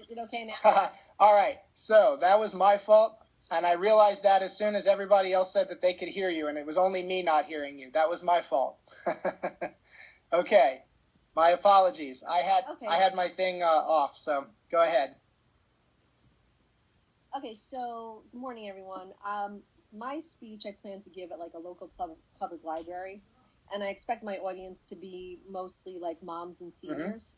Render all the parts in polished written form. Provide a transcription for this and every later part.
it okay now? All right. So that was my fault. And I realized that as soon as everybody else said that they could hear you, and it was only me not hearing you. That was my fault. Okay. My apologies. I had my thing off, so go ahead. Okay, so good morning, everyone. My speech I plan to give at like a local public library, and I expect my audience to be mostly like moms and seniors.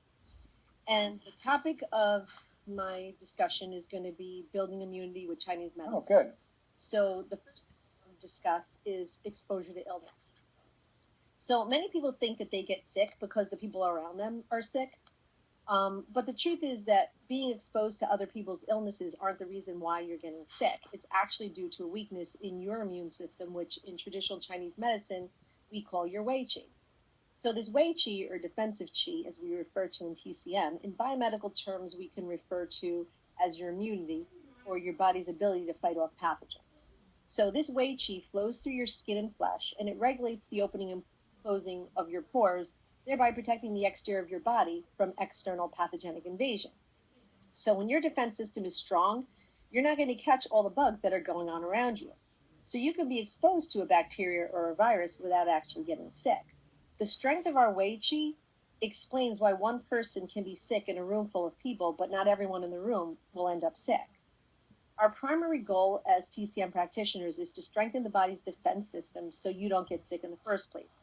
And the topic of my discussion is going to be building immunity with Chinese medicine. Oh, good. So the first thing to discuss is exposure to illness. So many people think that they get sick because the people around them are sick. But the truth is that being exposed to other people's illnesses aren't the reason why you're getting sick. It's actually due to a weakness in your immune system, which in traditional Chinese medicine, we call your Wei Qi. So this Wei Qi, or defensive Qi, as we refer to in TCM, in biomedical terms, we can refer to as your immunity or your body's ability to fight off pathogens. So this Wei Qi flows through your skin and flesh, and it regulates the opening and closing of your pores, thereby protecting the exterior of your body from external pathogenic invasion. So when your defense system is strong, you're not going to catch all the bugs that are going on around you. So you can be exposed to a bacteria or a virus without actually getting sick. The strength of our Wei Qi explains why one person can be sick in a room full of people, but not everyone in the room will end up sick. Our primary goal as TCM practitioners is to strengthen the body's defense system so you don't get sick in the first place.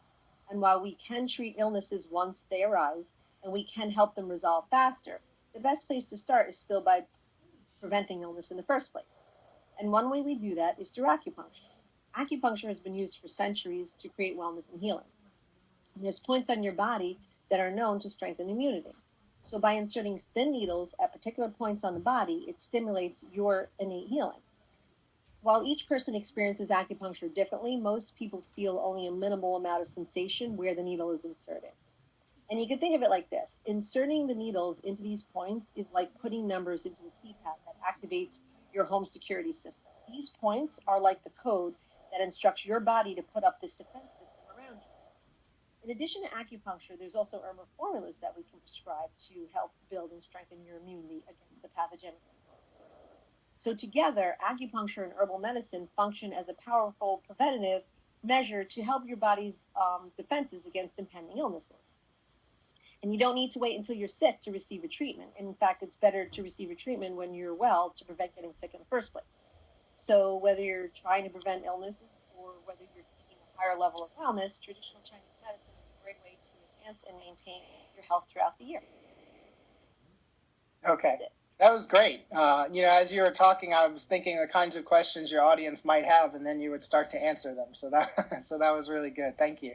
And while we can treat illnesses once they arise, and we can help them resolve faster, the best place to start is still by preventing illness in the first place. And one way we do that is through acupuncture. Acupuncture has been used for centuries to create wellness and healing. And there's points on your body that are known to strengthen immunity. So by inserting thin needles at particular points on the body, it stimulates your innate healing. While each person experiences acupuncture differently, most people feel only a minimal amount of sensation where the needle is inserted. And you can think of it like this. Inserting the needles into these points is like putting numbers into a keypad that activates your home security system. These points are like the code that instructs your body to put up this defense system around you. In addition to acupuncture, there's also herbal formulas that we can prescribe to help build and strengthen your immunity against the pathogenic. So together, acupuncture and herbal medicine function as a powerful preventative measure to help your body's defenses against impending illnesses. And you don't need to wait until you're sick to receive a treatment. In fact, it's better to receive a treatment when you're well to prevent getting sick in the first place. So whether you're trying to prevent illnesses or whether you're seeking a higher level of wellness, traditional Chinese medicine is a great way to enhance and maintain your health throughout the year. Okay. That was great. As you were talking, I was thinking the kinds of questions your audience might have, and then you would start to answer them. So that was really good. Thank you.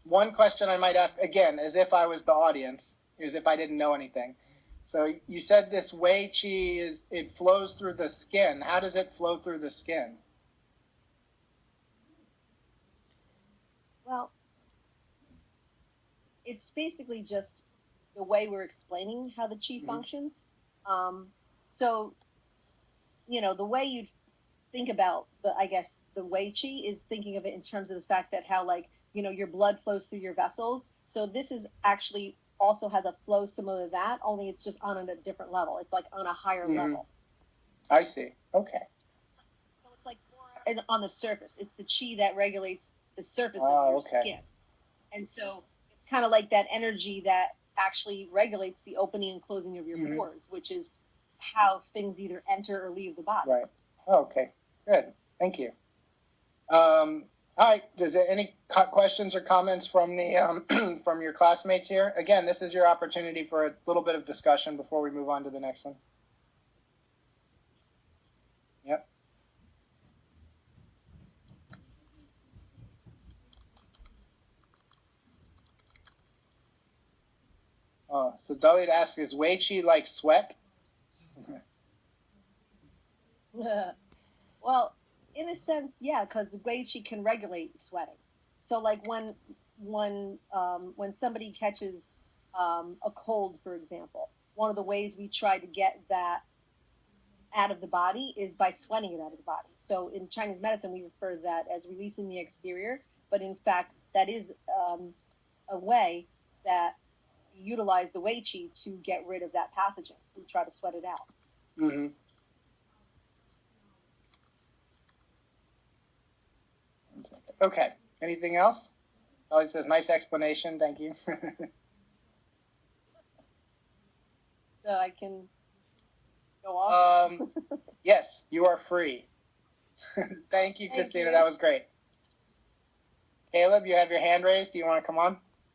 One question I might ask, again, as if I was the audience, as if I didn't know anything. So you said this Wei Qi, it flows through the skin. How does it flow through the skin? Well, it's basically just the way we're explaining how the Qi functions. The way you think about the Wei Qi is thinking of it in terms of the fact that how your blood flows through your vessels. So this is actually also has a flow similar to that, only it's just on a different level. It's like on a higher level. I see. Okay. So it's like more on the surface. It's the Qi that regulates the surface of your skin. And so it's kind of like that energy that actually regulates the opening and closing of your pores, which is how things either enter or leave the body. Right. Oh, okay. Good. Thank you. All right. Does there any questions or comments from the from your classmates here? Again, this is your opportunity for a little bit of discussion before we move on to the next one. Yep. So Dalit asks, is Wei Qi like sweat? Well, in a sense, yeah, because the Wei Qi can regulate sweating. So, like when somebody catches a cold, for example, one of the ways we try to get that out of the body is by sweating it out of the body. So, in Chinese medicine, we refer to that as releasing the exterior, but in fact, that is a way that we utilize the Wei Qi to get rid of that pathogen. and try to sweat it out. Mm-hmm. Okay. Anything else? Oh, it says nice explanation. Thank you. So I can go off. Yes, you are free. Thank you, Christina. That was great. Caleb, you have your hand raised. Do you want to come on?